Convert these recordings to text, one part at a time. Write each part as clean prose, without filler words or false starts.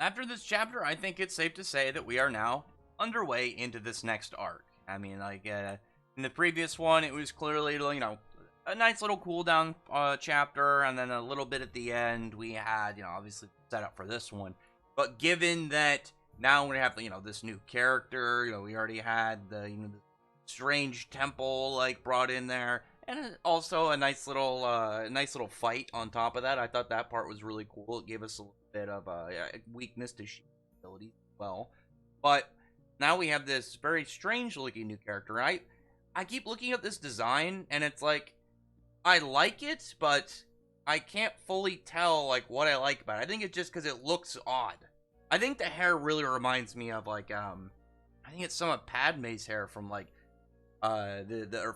After this chapter, I think it's safe to say that we are now underway into this next arc. I mean, like, in the previous one, it was clearly, a nice little cooldown chapter, and then a little bit at the end, we had, obviously set up for this one. But given that now we have, this new character, we already had the strange temple, like, brought in there, and also a nice little fight on top of that. I thought that part was really cool. It gave us a little bit of a weakness to Shield abilities as well. But now we have this very strange looking new character. I keep looking at this design, and it's like, I like it, but I can't fully tell, like, what I like about it. I think it's just because it looks odd. I think the hair really reminds me of, like, I think it's some of Padme's hair from, like, the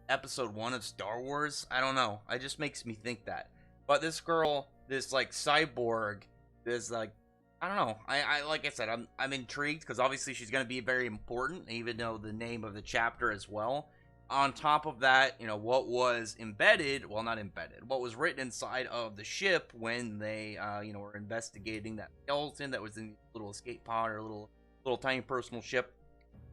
episode 1 of Star Wars. I don't know. It just makes me think that. But this girl, this, like, cyborg, this, like, I don't know. I like I said, I'm intrigued because obviously she's gonna be very important, even though the name of the chapter as well. On top of that, what was embedded, well, not embedded, what was written inside of the ship when they, were investigating that skeleton that was in the little escape pod or little tiny personal ship.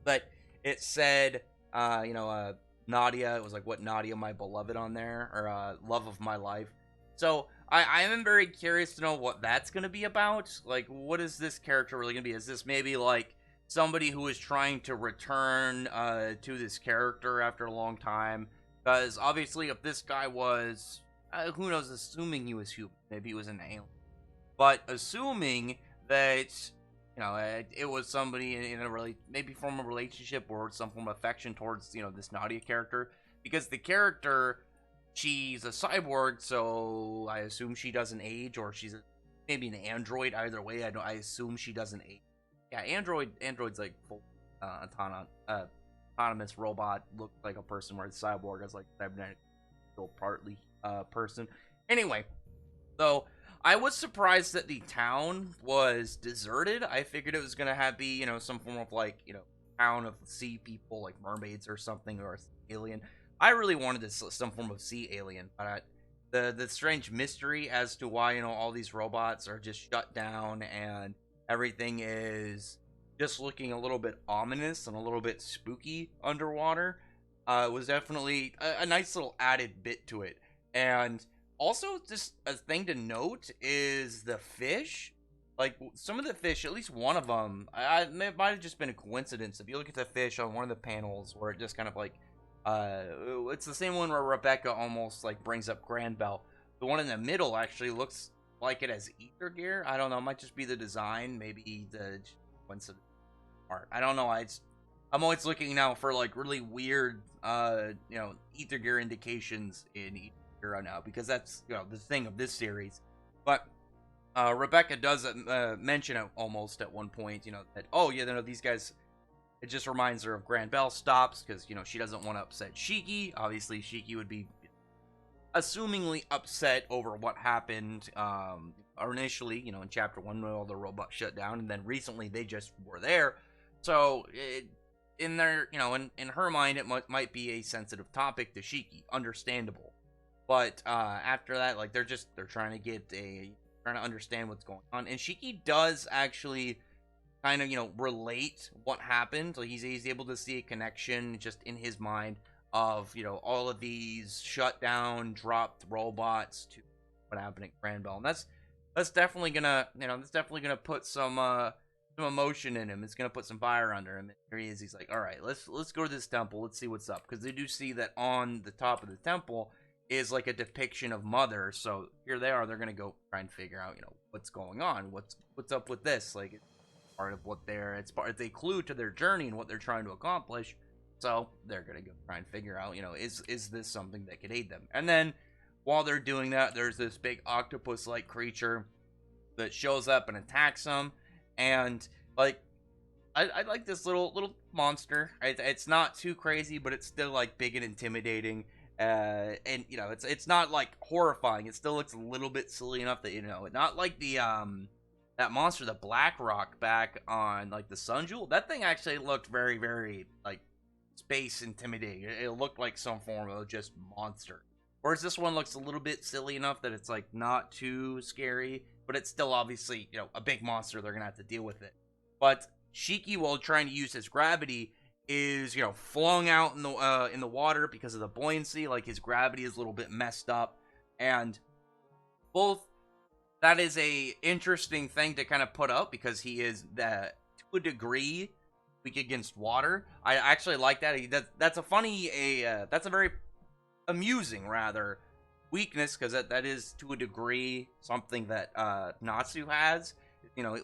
But it said, Nadia, it was like, what, Nadia, my beloved on there, or love of my life. So I am very curious to know what that's going to be about. Like, what is this character really going to be? Is this maybe like somebody who is trying to return to this character after a long time? Because obviously, if this guy was, who knows, assuming he was human, maybe he was an alien. But assuming that, it was somebody in a maybe from a relationship or some form of affection towards, this Nadia character. Because the character, she's a cyborg, so I assume she doesn't age, or she's maybe an android. Either way, I assume she doesn't age. Yeah, android's like full autonomous robot, look like a person, where the cyborg is like cybernetic, still partly person. Anyway, so I was surprised that the town was deserted. I figured it was gonna be some form of like town of sea people, like mermaids or something, or alien. I really wanted this some form of sea alien, but the strange mystery as to why all these robots are just shut down and everything is just looking a little bit ominous and a little bit spooky underwater was definitely a nice little added bit to it. And also, just a thing to note is the fish. Like, some of the fish, at least one of them, it might have just been a coincidence. If you look at the fish on one of the panels where it just kind of like, it's the same one where Rebecca almost like brings up Grand Bell. The one in the middle actually looks like it has ether gear. I don't know. It might just be the design. Maybe the coincidence art. I don't know. I'm always looking now for like really weird, ether gear indications in ether gear now, because that's the thing of this series. But Rebecca does mention it almost at one point. That these guys. It just reminds her of Grand Bell stops because she doesn't want to upset Shiki. Obviously, Shiki would be assumingly upset over what happened or initially, in chapter 1 when all the robots shut down, and then recently they just were there. So in their, in her mind, it might be a sensitive topic to Shiki, understandable. But after that, like they're trying to understand what's going on, and Shiki does actually kind of relate what happened. Like he's able to see a connection just in his mind of all of these shut down, dropped robots to what happened at Grand Bell. And that's definitely gonna put some emotion in him. It's gonna put some fire under him. And here he is. He's like, all right, let's go to this temple. Let's see what's up, because they do see that on the top of the temple is like a depiction of Mother. So here they are. They're gonna go try and figure out what's going on. What's up with this? Like, part of what it's a clue to their journey and what they're trying to accomplish. So they're gonna go try and figure out, is this something that could aid them? And then while they're doing that, there's this big octopus-like creature that shows up and attacks them. And like, I like this little monster. It's not too crazy, but it's still like big and intimidating. And it's not like horrifying. It still looks a little bit silly enough that not like the that monster, the Black Rock, back on like the Sun Jewel. That thing actually looked very, very like space intimidating. It looked like some form of just monster. Whereas this one looks a little bit silly enough that it's like not too scary. but it's still obviously, a big monster. They're gonna have to deal with it. But Shiki, while trying to use his gravity, is flung out in the water because of the buoyancy. Like his gravity is a little bit messed up, and both that is a interesting thing to kind of put out because he is that to a degree weak against water. I actually like that. That's a that's a very amusing rather weakness because that is to a degree something that Natsu has.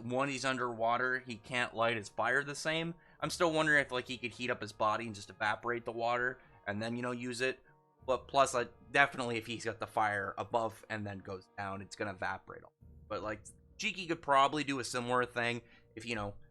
When he's underwater, he can't light his fire the same. I'm still wondering if like he could heat up his body and just evaporate the water and then use it. But plus, definitely if he's got the fire above and then goes down, it's gonna evaporate. But like Shiki could probably do a similar thing if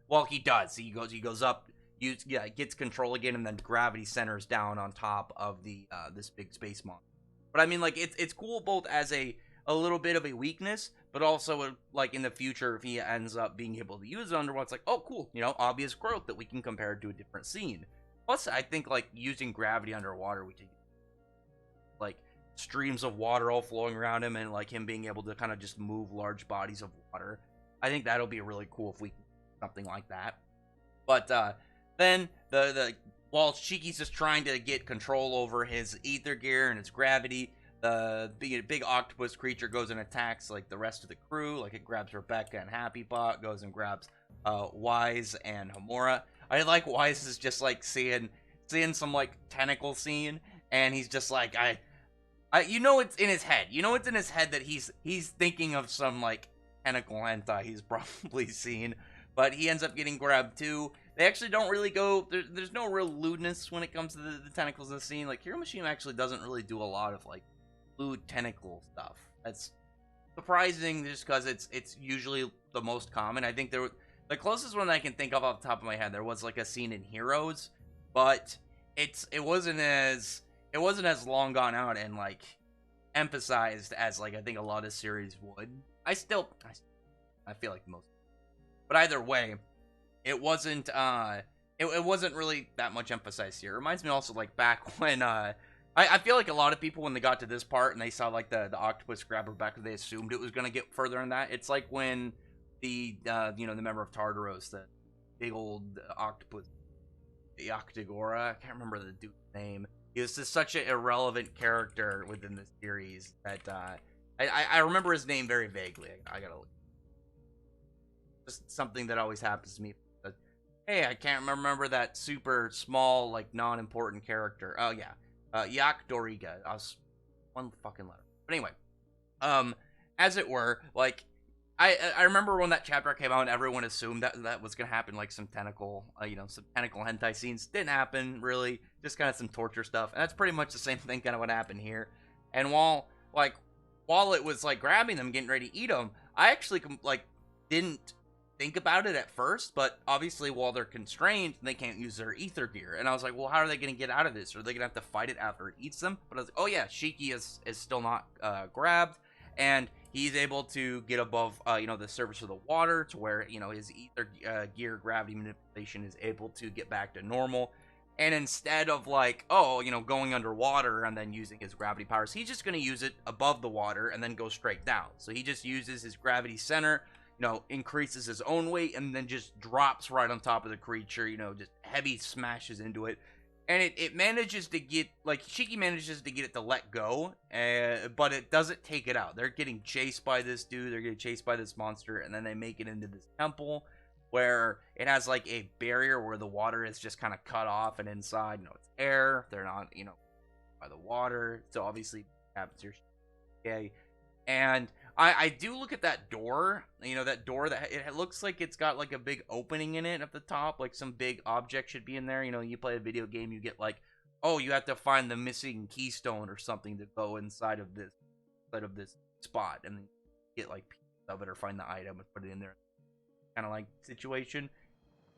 well, he does. He goes up, gets control again, and then gravity centers down on top of the this big space monster. But I mean, like it's cool both as a little bit of a weakness, but also like in the future if he ends up being able to use it underwater, it's like, oh cool, obvious growth that we can compare to a different scene. Plus, I think like using gravity underwater, we can like streams of water all flowing around him and like him being able to kind of just move large bodies of water. I think that'll be really cool if we can do something like that. But then the while Shiki's just trying to get control over his ether gear and his gravity, the big octopus creature goes and attacks like the rest of the crew. Like it grabs Rebecca and Happy Pot, goes and grabs Wise and Homura. I like Wise is just like seeing some like tentacle scene, and he's just like it's in his head. It's in his head that he's thinking of some like tentacle hentai he's probably seen, but he ends up getting grabbed too. They actually don't really go. There's no real lewdness when it comes to the tentacles in the scene. Like Hiroshima actually doesn't really do a lot of like lewd tentacle stuff. That's surprising just because it's usually the most common. I think the closest one I can think of off the top of my head, there was like a scene in Heroes, but it wasn't as long gone out and like emphasized as like I think a lot of series would. I feel like most, but either way, it wasn't it wasn't really that much emphasized here. It reminds me also like back when I feel like a lot of people when they got to this part and they saw like the octopus grab Rebecca, they assumed it was gonna get further in that. It's like when the the member of Tartaros, the big old octopus, the Octagora, I can't remember the dude's name. He was just such an irrelevant character within the series that I remember his name very vaguely. I gotta look. Just something that always happens to me. But, hey, I can't remember that super small, like non-important character. Oh yeah, Yak Doriga. I was one fucking letter. But anyway, as it were, like I remember when that chapter came out, and everyone assumed that was gonna happen, like some tentacle, some tentacle hentai scenes. Didn't happen really, just kind of some torture stuff, and that's pretty much the same thing kind of what happened here. And while it was like grabbing them, getting ready to eat them, I actually like didn't think about it at first, but obviously while they're constrained, they can't use their ether gear, and I was like, well, how are they gonna get out of this? Are they gonna have to fight it after it eats them? But I was like, oh yeah, Shiki is still not grabbed, and he's able to get above the surface of the water to where his ether gear gravity manipulation is able to get back to normal. And instead of like going underwater and then using his gravity powers, he's just going to use it above the water and then go straight down. So he just uses his gravity center, increases his own weight, and then just drops right on top of the creature, just heavy smashes into it. And it manages to get, like, Shiki manages to get it to let go, but it doesn't take it out. They're getting chased by this dude, they're getting chased by this monster, and then they make it into this temple, where it has, like, a barrier where the water is just kind of cut off, and inside, it's air, they're not, by the water, so obviously, happens here, okay, and I do look at that door, that door that it looks like it's got like a big opening in it at the top, like some big object should be in there. You play a video game, you get like, oh, you have to find the missing keystone or something to go inside of this spot, and then get like pieces of it or find the item and put it in there, kind of like situation.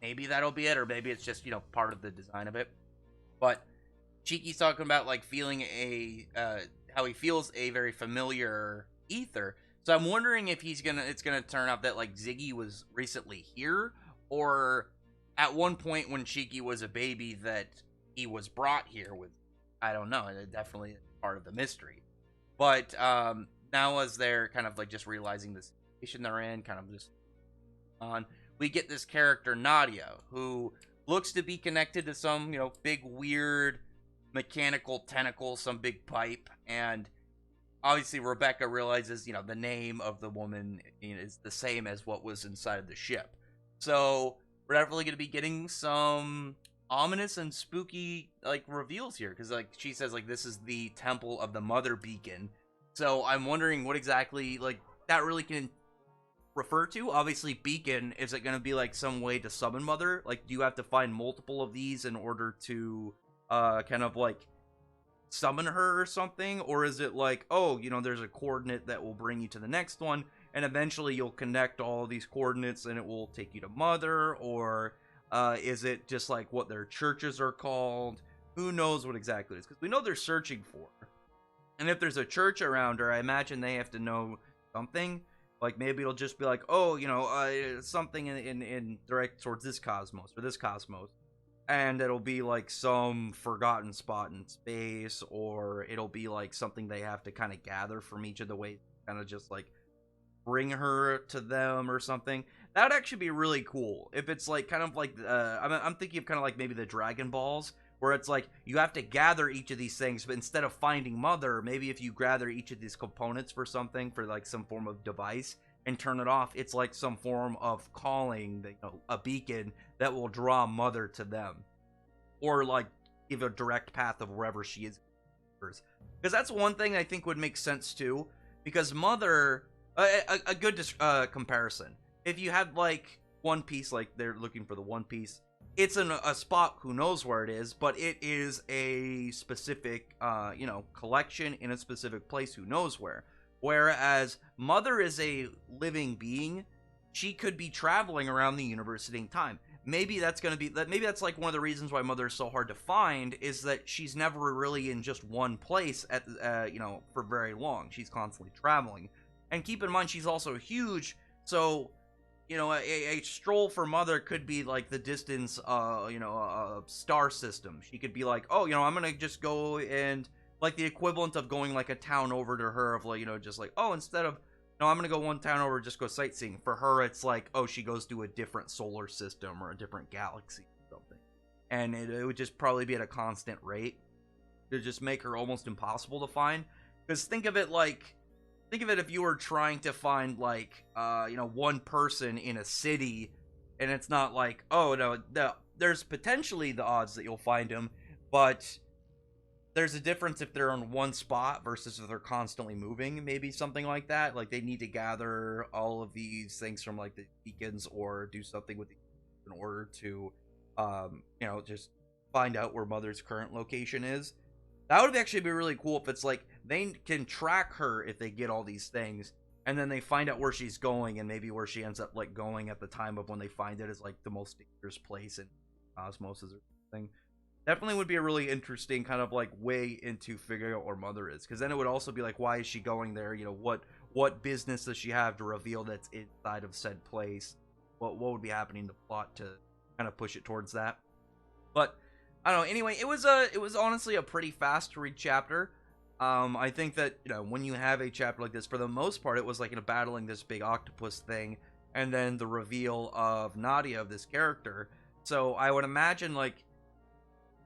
Maybe that'll be it, or maybe it's just part of the design of it. But Chiki's talking about like feeling how he feels a very familiar ether. So I'm wondering if it's gonna turn out that like Ziggy was recently here, or at one point when Shiki was a baby that he was brought here with. I don't know. It definitely is part of the mystery. But now as they're kind of like just realizing this situation they're in, kind of just on. We get this character Nadia, who looks to be connected to some, big weird mechanical tentacle, some big pipe, and obviously Rebecca realizes, the name of the woman is the same as what was inside of the ship. So we're definitely going to be getting some ominous and spooky like reveals here, because like she says like this is the temple of the Mother Beacon. So I'm wondering what exactly like that really can refer to. Obviously, beacon, is it going to be like some way to summon Mother? Like, do you have to find multiple of these in order to kind of like summon her or something? Or is it like, oh, there's a coordinate that will bring you to the next one, and eventually you'll connect all of these coordinates and it will take you to Mother? Or is it just like what their churches are called? Who knows what exactly it is, because we know they're searching for her. And if there's a church around her, I imagine they have to know something. Like maybe it'll just be like, oh, something in direct towards this cosmos or this cosmos, and it'll be like some forgotten spot in space, or it'll be like something they have to kind of gather from each of the ways, kind of just like bring her to them or something. That would actually be really cool if it's like kind of like I'm thinking of kind of like maybe the Dragon Balls, where it's like you have to gather each of these things, but instead of finding Mother, maybe if you gather each of these components for something, for like some form of device, and turn it off, it's like some form of calling, a beacon that will draw Mother to them, or like give a direct path of wherever she is. Because that's one thing I think would make sense too, because Mother, a good comparison, if you had like One Piece, like they're looking for the One Piece, it's in a spot, who knows where it is, but it is a specific, collection in a specific place, who knows where. Whereas Mother is a living being, she could be traveling around the universe at any time. Maybe that's going to be that. Maybe that's like one of the reasons why Mother is so hard to find, is that she's never really in just one place at for very long. She's constantly traveling, and keep in mind she's also huge. So a stroll for Mother could be like the distance, a star system. She could be like, oh, I'm gonna just go, and like the equivalent of going like a town over to her, of like, just like, oh, instead of, no, I'm gonna go one town over, just go sightseeing. For her, it's like, oh, she goes to a different solar system or a different galaxy or something, and it would just probably be at a constant rate to just make her almost impossible to find. Because think of it if you were trying to find like one person in a city, and it's not like, oh no, there's potentially the odds that you'll find him, but there's a difference if they're on one spot versus if they're constantly moving. Maybe something like that, like they need to gather all of these things from like the beacons, or do something with in order to just find out where Mother's current location is. That would actually be really cool if it's like they can track her if they get all these things, and then they find out where she's going, and maybe where she ends up like going at the time of when they find it is like the most dangerous place in cosmos or something. Definitely would be a really interesting kind of like way into figuring out where Mother is, because then it would also be like, why is she going there? What business does she have to reveal that's inside of said place? What would be happening in the plot to kind of push it towards that? But I don't know. Anyway, it was honestly a pretty fast to read chapter. I think that when you have a chapter like this, for the most part, it was like battling this big octopus thing, and then the reveal of Nadia, of this character. So I would imagine like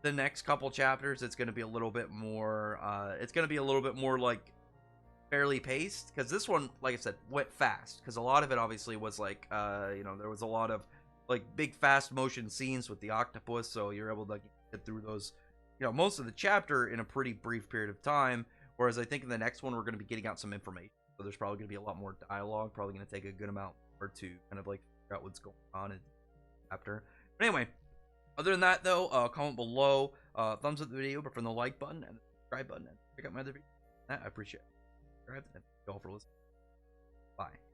the next couple chapters, it's going to be a little bit more. It's going to be a little bit more like fairly paced, because this one, like I said, went fast. Because a lot of it obviously was like, there was a lot of like big fast motion scenes with the octopus, so you're able to like get through those, most of the chapter in a pretty brief period of time. Whereas I think in the next one we're going to be getting out some information, so there's probably going to be a lot more dialogue. Probably going to take a good amount or two kind of like figure out what's going on in the chapter. But anyway, other than that though, comment below, thumbs up the video, but from the like button and the subscribe button, and check out my other videos. I appreciate it. Subscribe, and thank you all for listening. Bye.